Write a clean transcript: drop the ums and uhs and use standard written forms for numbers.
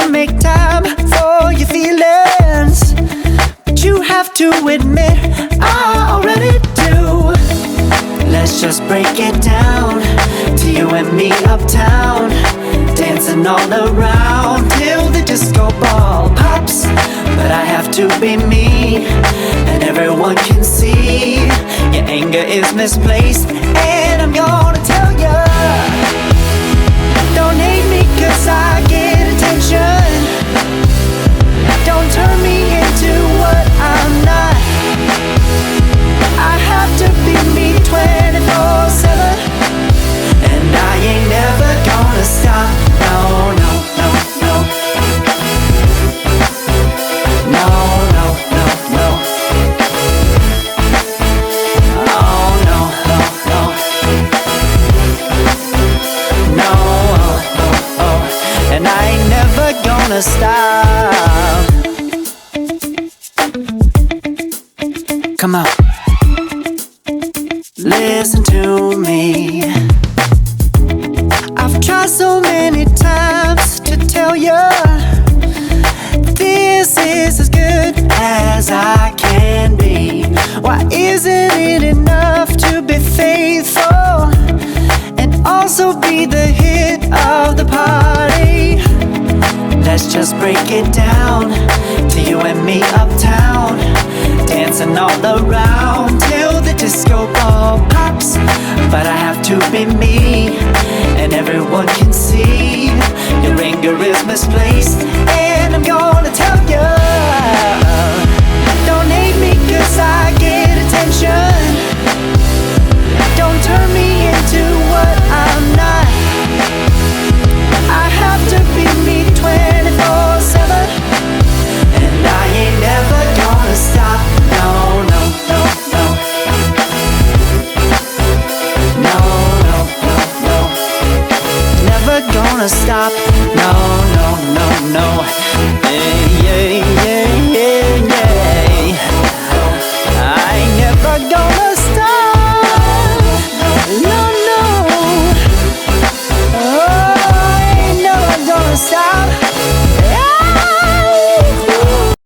to make time for your feelings, but you have to admit I already do. Let's just break it down to you and me uptown, dancing all around till the disco ball pops. But I have to be me, and everyone can see your anger is misplaced, and I'm gonna tell ya, don't hate me cause I get attention. Don't turn me into what I'm not. I have to be me 24/7, and I ain't never gonna stop. No, no, no, no. No, no, no, no. Oh, no, no, no. No, oh, oh, oh. And I ain't never gonna stop. Come on. Listen to me. I've tried so many times to tell you this is as good as I can be. Why isn't it enough to be faithful and also be the hit of the party? Let's just break it down to you and me uptown, dancing all around till the disco ball pops. But I have to be me, and everyone can see your anger is misplaced,